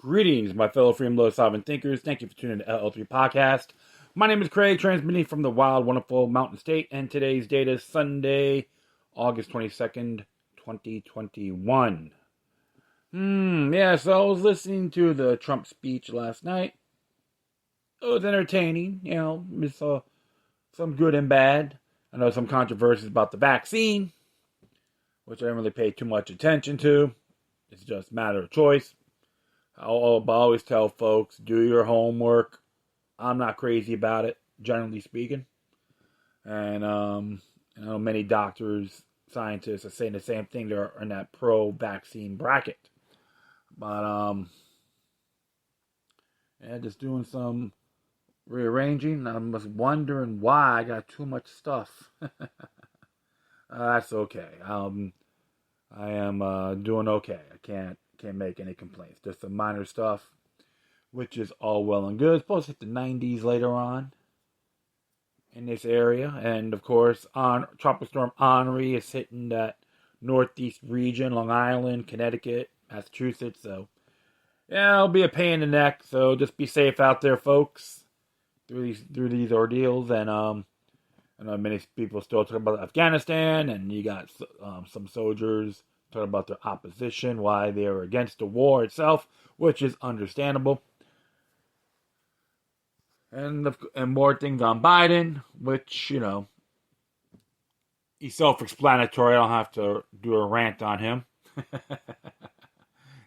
Greetings, my fellow freedom loving sovereign thinkers. Thank you for tuning in to LL3 Podcast. My name is Craig, transmitting from the wild, wonderful Mountain State, and today's date is Sunday, August 22nd, 2021. So I was listening to the Trump speech last night. It was entertaining, we saw some good and bad. I know some controversies about the vaccine, which I didn't really pay too much attention to. It's just a matter of choice. I always tell folks, do your homework. I'm not crazy about it, generally speaking. And I know many doctors, scientists are saying the same thing. They're in that pro-vaccine bracket. But, just doing some rearranging. I'm just wondering why I got too much stuff. That's okay. I am doing okay. I can't make any complaints. Just some minor stuff, which is all well and good. It's supposed to hit the 90s later on in this area. And, of course, Tropical Storm Henri is hitting that northeast region, Long Island, Connecticut, Massachusetts. So, it'll be a pain in the neck. So, just be safe out there, folks, through these ordeals. And I know many people still talk about Afghanistan, and you got some soldiers talking about their opposition, why they are against the war itself, which is understandable. And more things on Biden, which, he's self-explanatory. I don't have to do a rant on him. And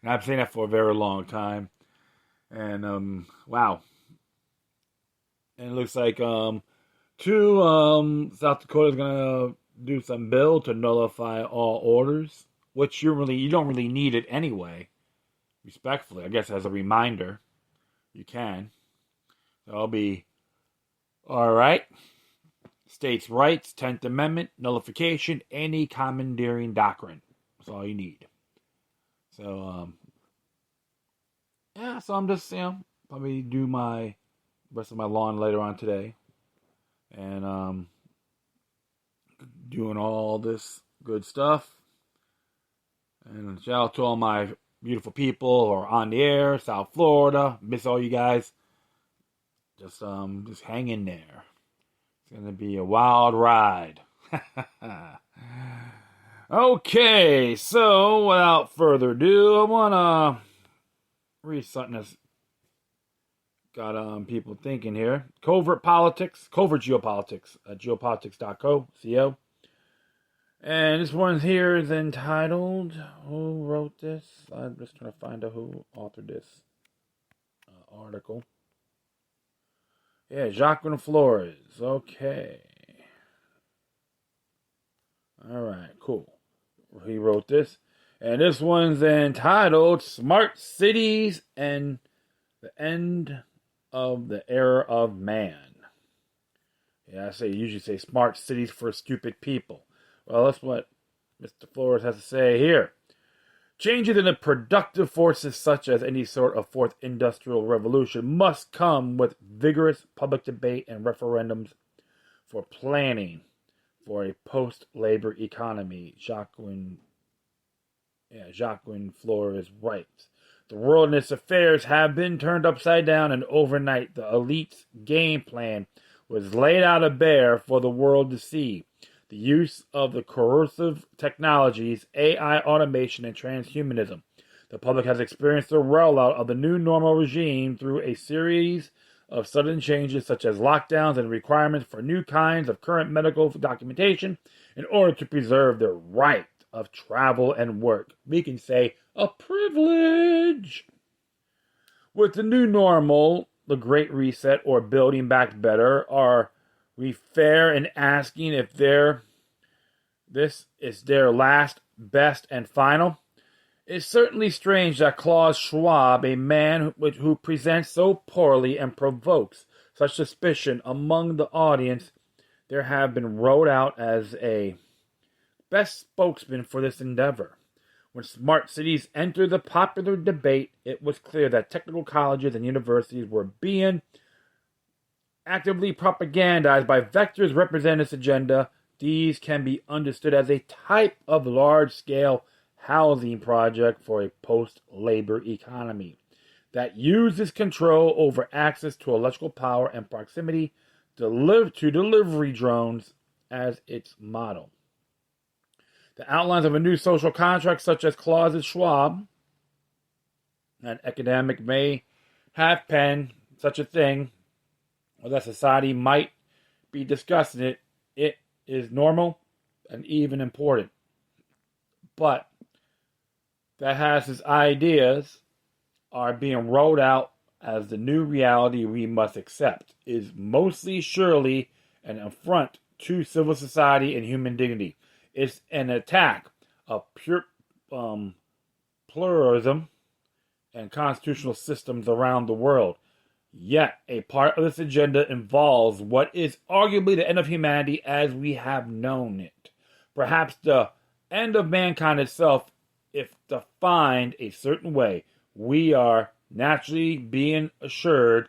I've seen that for a very long time. And, wow. And it looks like South Dakota's going to do some bill to nullify all orders, which you don't really need it anyway. Respectfully, I guess as a reminder, you can. So I'll be all right. States' rights, 10th Amendment, nullification, any commandeering doctrine. That's all you need. So, so I'm just, probably do my rest of my lawn later on today. And, doing all this good stuff. And shout out to all my beautiful people who are on the air, South Florida. Miss all you guys. Just hang in there. It's going to be a wild ride. Okay, so without further ado, I want to read something that's got people thinking here. Covert geopolitics, geopolitics.co. And this one here is entitled, who wrote this? I'm just trying to find out who authored this article. Yeah, Jacqueline Flores. Okay. All right, cool. He wrote this. And this one's entitled Smart Cities and the End of the Era of Man. Yeah, usually say smart cities for stupid people. Well, that's what Mr. Flores has to say here. Changes in the productive forces such as any sort of fourth industrial revolution must come with vigorous public debate and referendums for planning for a post-labor economy. Jacqueline Flores writes. The world and its affairs have been turned upside down, and overnight the elite's game plan was laid out bare for the world to see. The use of the coercive technologies, AI, automation, and transhumanism. The public has experienced the rollout of the new normal regime through a series of sudden changes such as lockdowns and requirements for new kinds of current medical documentation in order to preserve their right of travel and work. We can say a privilege. With the new normal, the Great Reset, or Building Back Better, are we fair in asking if this is their last, best, and final? It's certainly strange that Klaus Schwab, a man who presents so poorly and provokes such suspicion among the audience, there have been wrote out as a best spokesman for this endeavor. When smart cities entered the popular debate, it was clear that technical colleges and universities were being actively propagandized by vectors representing this agenda. These can be understood as a type of large-scale housing project for a post-labor economy. that uses control over access to electrical power and proximity to delivery drones as its model. The outlines of a new social contract, such as clauses Schwab, an academic may have penned such a thing, or that society might be discussing it. It is normal and even important. But that has its ideas are being rolled out as the new reality we must accept is mostly surely an affront to civil society and human dignity. It's an attack of pure pluralism and constitutional systems around the world. Yet, a part of this agenda involves what is arguably the end of humanity as we have known it. Perhaps the end of mankind itself, if defined a certain way. We are naturally being assured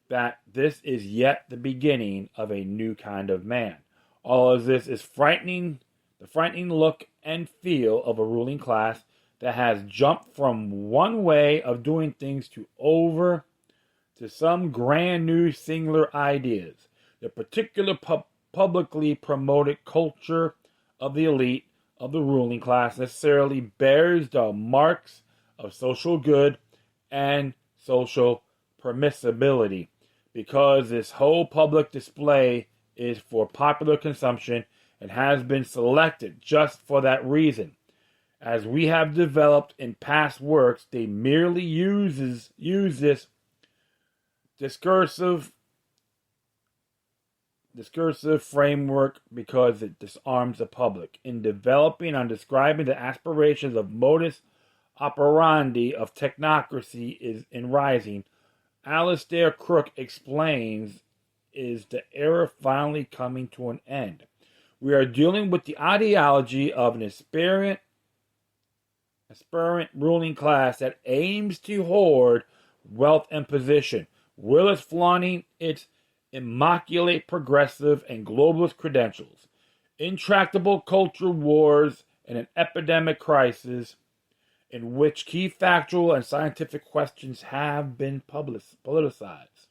that this is yet the beginning of a new kind of man. All of this is frightening, the frightening look and feel of a ruling class that has jumped from one way of doing things to some grand new singular ideas. The particular publicly promoted culture of the elite of the ruling class necessarily bears the marks of social good and social permissibility, because this whole public display is for popular consumption and has been selected just for that reason. As we have developed in past works, they merely use this discursive framework because it disarms the public. In developing and describing the aspirations of modus operandi of technocracy is in rising, Alistair Crooke explains, is the era finally coming to an end. We are dealing with the ideology of an aspirant ruling class that aims to hoard wealth and position, while it's flaunting its immaculate progressive and globalist credentials. Intractable culture wars and an epidemic crisis in which key factual and scientific questions have been politicized.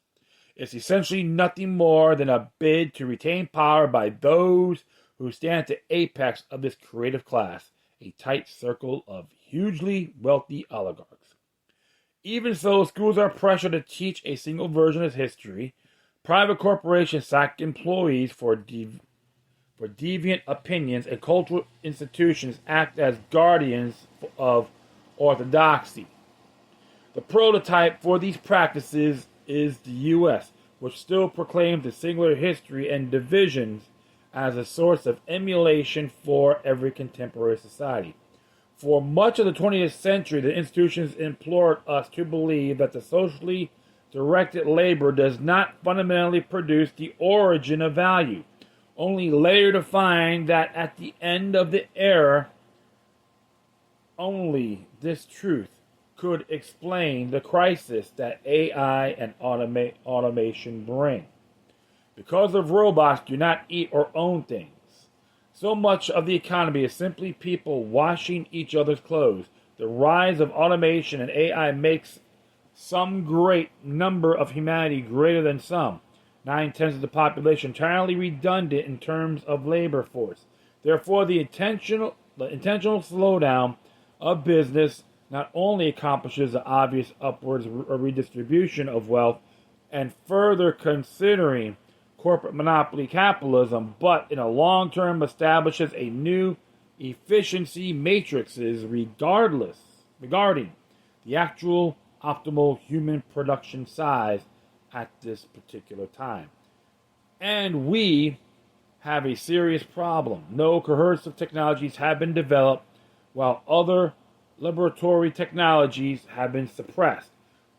It's essentially nothing more than a bid to retain power by those who stand at the apex of this creative class, a tight circle of hugely wealthy oligarchs. Even so, schools are pressured to teach a single version of history. Private corporations sack employees for deviant opinions, and cultural institutions act as guardians of orthodoxy. The prototype for these practices is the U.S., which still proclaims a singular history and divisions as a source of emulation for every contemporary society. For much of the 20th century, the institutions implored us to believe that the socially directed labor does not fundamentally produce the origin of value, only later to find that at the end of the era, only this truth could explain the crisis that AI and automation bring. Because of robots do not eat or own things, so much of the economy is simply people washing each other's clothes. The rise of automation and AI makes some great number of humanity greater than some, 9/10 of the population, entirely redundant in terms of labor force. Therefore, the intentional slowdown of business not only accomplishes the obvious upwards redistribution of wealth and further considering corporate monopoly capitalism, but in a long term establishes a new efficiency matrices regarding the actual optimal human production size at this particular time. And we have a serious problem. No coercive technologies have been developed, while other liberatory technologies have been suppressed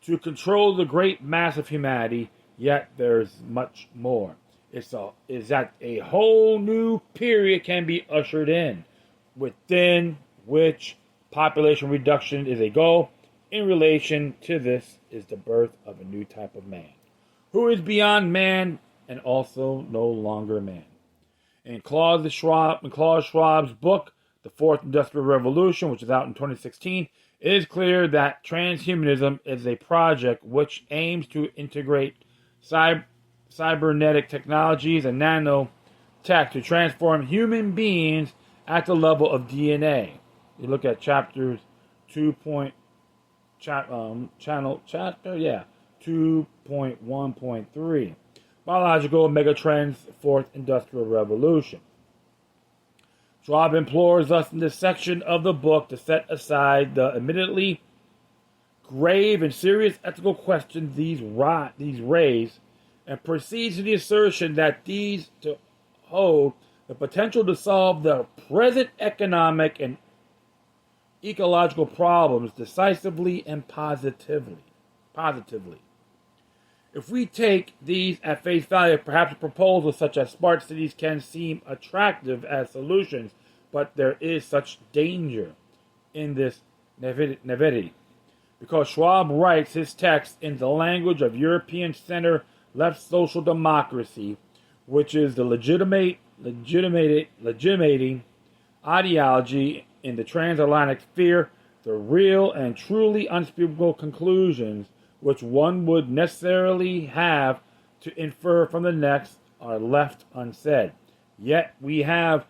to control the great mass of humanity. Yet there's much more. Is that a whole new period can be ushered in, within which population reduction is a goal. In relation to this is the birth of a new type of man, who is beyond man and also no longer man. In Klaus Schwab's book, The Fourth Industrial Revolution, which is out in 2016, It is clear that transhumanism is a project which aims to integrate cybernetic technologies and nanotech to transform human beings at the level of DNA. You look at chapters 2. Chapter 2.1.3, biological megatrends, fourth industrial revolution. Schwab implores us in this section of the book to set aside the admittedly grave and serious ethical questions these raise, and proceeds to the assertion that these to hold the potential to solve the present economic and ecological problems decisively and positively. If we take these at face value, perhaps proposals such as smart cities can seem attractive as solutions, but there is such danger in this naivety. Because Schwab writes his text in the language of European center-left social democracy, which is the legitimating ideology in the transatlantic sphere, the real and truly unspeakable conclusions which one would necessarily have to infer from the next are left unsaid. Yet we have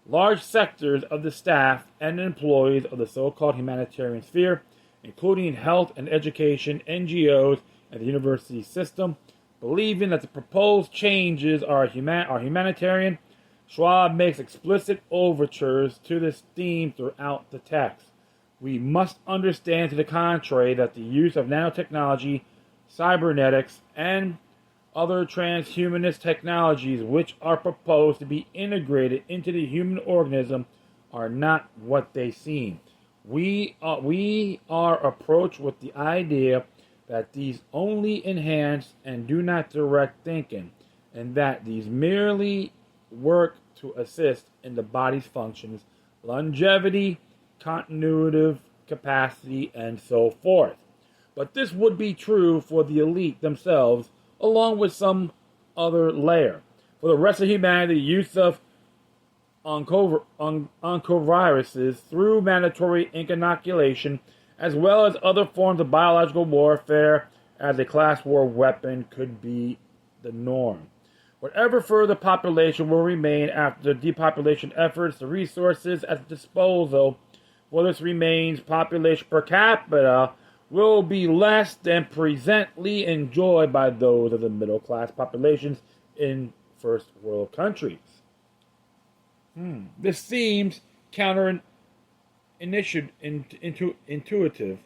large sectors of the staff and employees of the so-called humanitarian sphere, including health and education, NGOs, and the university system, believing that the proposed changes are humanitarian. Schwab makes explicit overtures to this theme throughout the text. We must understand to the contrary that the use of nanotechnology, cybernetics, and other transhumanist technologies which are proposed to be integrated into the human organism are not what they seem. We are approached with the idea that these only enhance and do not direct thinking, and that these merely work to assist in the body's functions, longevity, continuative capacity, and so forth. But this would be true for the elite themselves, along with some other layer. For the rest of humanity, the use of oncoviruses through mandatory inoculation, as well as other forms of biological warfare as a class war weapon, could be the norm. Whatever further population will remain after the depopulation efforts, the resources at the disposal for this remains population per capita will be less than presently enjoyed by those of the middle class populations in first world countries. This seems counterintuitive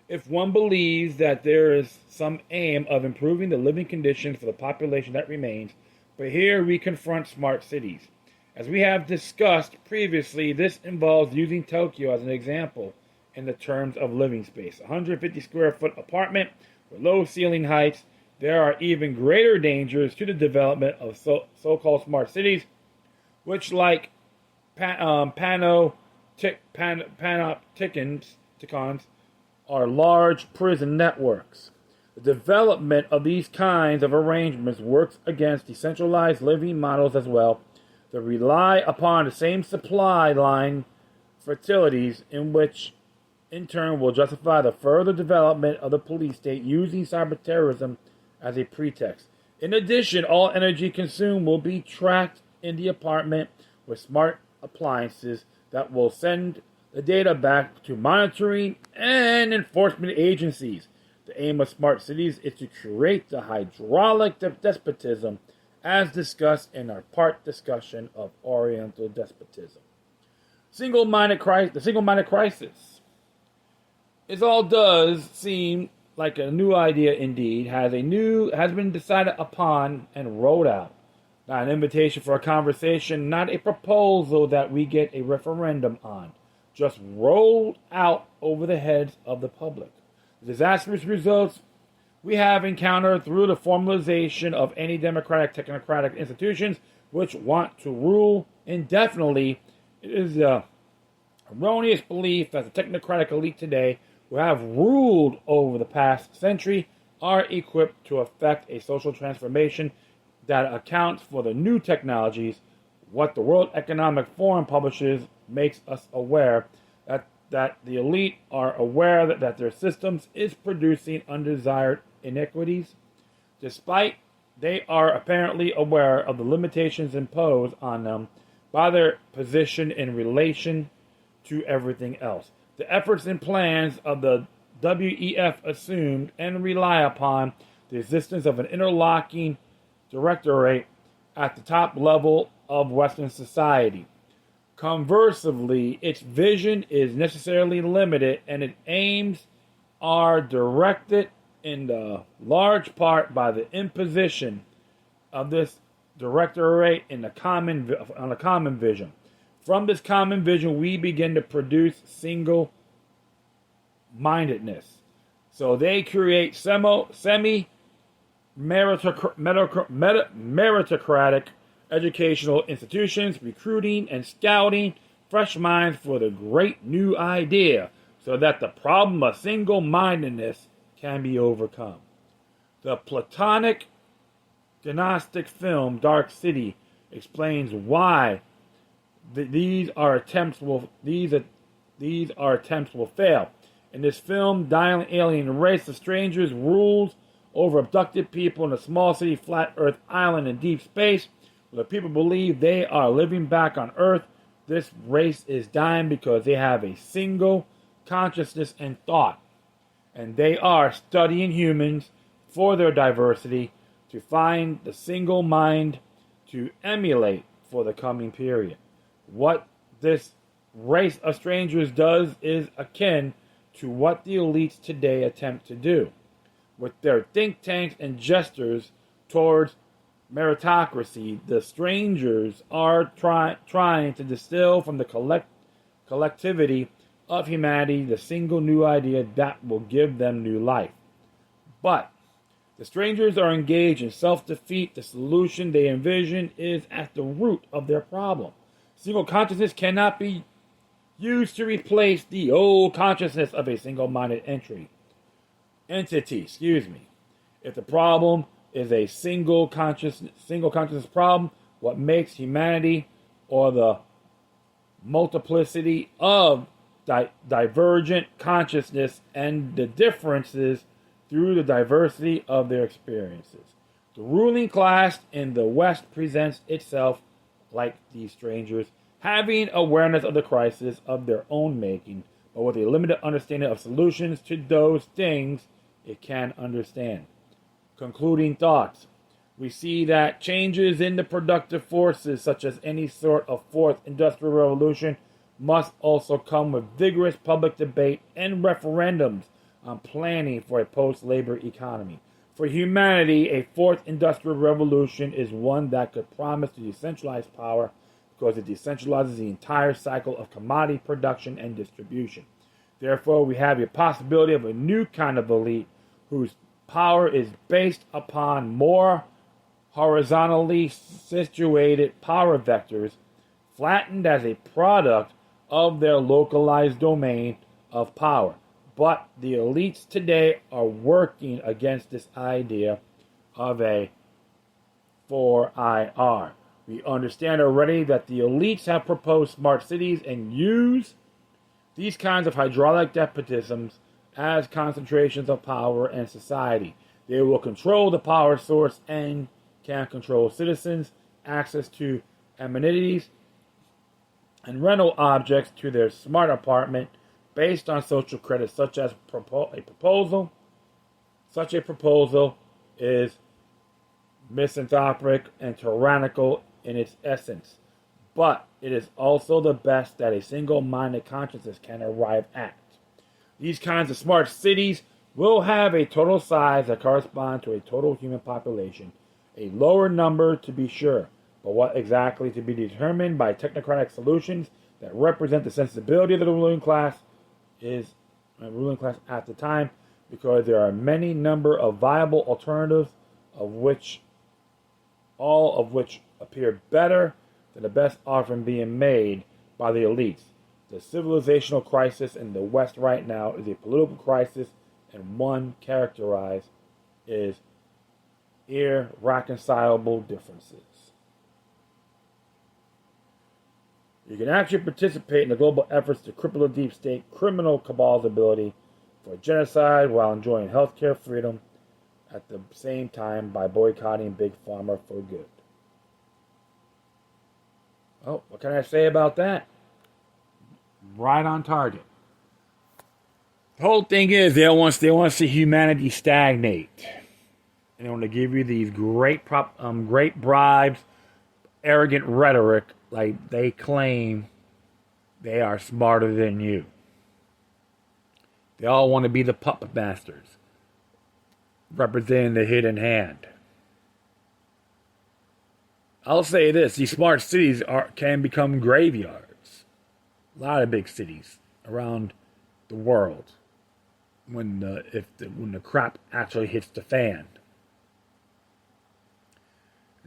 if one believes that there is some aim of improving the living conditions for the population that remains. But here we confront smart cities. As we have discussed previously, this involves using Tokyo as an example in the terms of living space. 150 square foot apartment with low ceiling heights. There are even greater dangers to the development of so-called smart cities, which, like panopticons, are large prison networks. The development of these kinds of arrangements works against decentralized living models as well, that rely upon the same supply line fertilities, in which in turn will justify the further development of the police state using cyber terrorism as a pretext. In addition, all energy consumed will be tracked in the apartment with smart appliances that will send the data back to monitoring and enforcement agencies. The aim of smart cities is to create the hydraulic despotism as discussed in our part discussion of Oriental despotism. The single-minded crisis. It all does seem like a new idea indeed, has been decided upon and rolled out. Not an invitation for a conversation, not a proposal that we get a referendum on. Just rolled out over the heads of the public. The disastrous results we have encountered through the formalization of any democratic technocratic institutions which want to rule indefinitely. It is the erroneous belief that the technocratic elite today, who have ruled over the past century, are equipped to effect a social transformation that accounts for the new technologies. What the World Economic Forum publishes makes us aware that that the elite are aware that their systems is producing undesired inequities, despite they are apparently aware of the limitations imposed on them by their position in relation to everything else. The efforts and plans of the WEF assumed and rely upon the existence of an interlocking directorate at the top level of Western society. Conversely, its vision is necessarily limited and its aims are directed in the large part by the imposition of this directorate on a common vision. From this common vision, we begin to produce single-mindedness. So they create meritocratic educational institutions, recruiting and scouting fresh minds for the great new idea, so that the problem of single-mindedness can be overcome. The Platonic Gnostic film Dark City explains why these attempts will fail. In this film, dying alien race of strangers rules over abducted people in a small city, flat Earth island in deep space. The people believe they are living back on Earth. This race is dying because they have a single consciousness and thought. And they are studying humans for their diversity to find the single mind to emulate for the coming period. What this race of strangers does is akin to what the elites today attempt to do with their think tanks and gestures towards meritocracy. The strangers are trying to distill from the collectivity of humanity the single new idea that will give them new life. But the strangers are engaged in self-defeat. The solution they envision is at the root of their problem. Single consciousness cannot be used to replace the old consciousness of a single-minded entity. If the problem is a single consciousness problem, what makes humanity, or the multiplicity of divergent consciousness and the differences through the diversity of their experiences. The ruling class in the West presents itself like these strangers, having awareness of the crisis of their own making, but with a limited understanding of solutions to those things it can understand. Concluding thoughts. We see that changes in the productive forces, such as any sort of fourth industrial revolution, must also come with vigorous public debate and referendums on planning for a post-labor economy. For humanity, a fourth industrial revolution is one that could promise to decentralize power, because it decentralizes the entire cycle of commodity production and distribution. Therefore, we have a possibility of a new kind of elite whose power is based upon more horizontally situated power vectors, flattened as a product of their localized domain of power. But the elites today are working against this idea of a 4IR. We understand already that the elites have proposed smart cities and use these kinds of hydraulic despotisms as concentrations of power in society. They will control the power source and can control citizens' access to amenities and rental objects to their smart apartment based on social credit, such a proposal is misanthropic and tyrannical in its essence, but it is also the best that a single-minded consciousness can arrive at. These kinds of smart cities will have a total size that corresponds to a total human population, a lower number to be sure, but what exactly to be determined by technocratic solutions that represent the sensibility of the ruling class at the time, because there are many number of viable alternatives, all of which appear better than the best offering being made by the elites. The civilizational crisis in the West right now is a political crisis, and one characterized is irreconcilable differences. You can actually participate in the global efforts to cripple the deep state criminal cabal's ability for genocide while enjoying healthcare freedom at the same time by boycotting Big Pharma for good. Oh, what can I say about that? Right on target. The whole thing is they want to see humanity stagnate. And they want to give you these great bribes, arrogant rhetoric like they claim they are smarter than you. They all want to be the puppet masters, representing the hidden hand. I'll say this, these smart cities can become graveyards. A lot of big cities around the world when the crap actually hits the fan.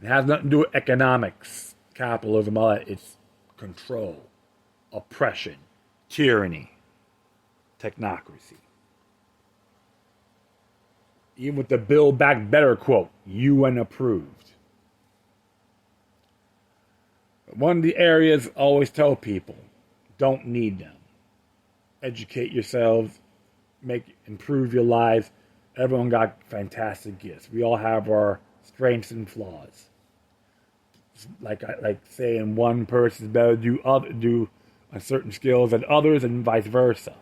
It has nothing to do with economics, capitalism, all that. It's control, oppression, tyranny, technocracy. Even with the Build Back Better quote, UN approved. One of the areas I always tell people, don't need them. Educate yourselves, improve your lives. Everyone got fantastic gifts. We all have our strengths and flaws. Like saying one person is better to do certain skills than others, and vice versa.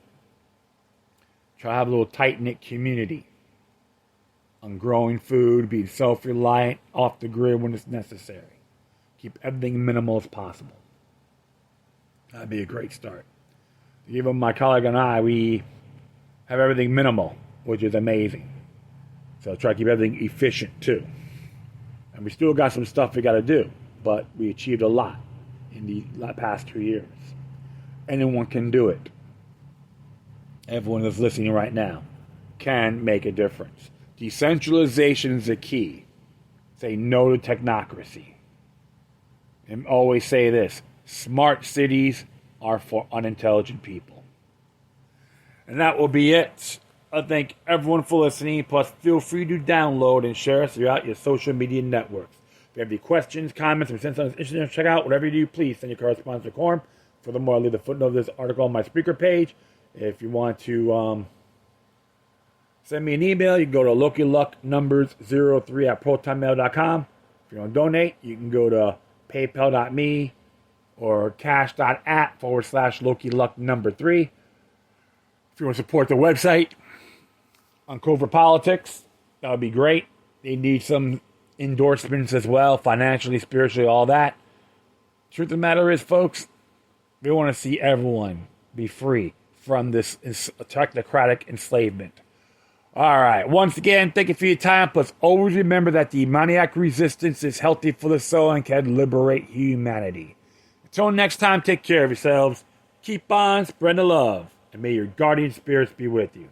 Try to have a little tight-knit community on growing food, being self-reliant, off the grid when it's necessary. Keep everything minimal as possible. That'd be a great start. Even my colleague and I, we have everything minimal, which is amazing. So try to keep everything efficient too. And we still got some stuff we got to do, but we achieved a lot in the past 2 years. Anyone can do it. Everyone that's listening right now can make a difference. Decentralization is the key. Say no to technocracy. And always say this, smart cities are for unintelligent people. And that will be it. I thank everyone for listening. Plus, feel free to download and share us throughout your social media networks. If you have any questions, comments, or something interesting to check out, whatever you do, please send your correspondence to Quorum. Furthermore, I'll leave the footnote of this article on my speaker page. If you want to send me an email, you can go to LokiLuckNumbers03@protonmail.com. If you want to donate, you can go to paypal.me or cash.at/LokiLuckNumber3. If you want to support the website on Covert Politics, that would be great. They need some endorsements as well, financially, spiritually, all that. Truth of the matter is, folks, we want to see everyone be free from this technocratic enslavement. All right. Once again, thank you for your time. Plus, always remember that the demoniac resistance is healthy for the soul and can liberate humanity. Until next time, take care of yourselves. Keep on spreading the love. And may your guardian spirits be with you.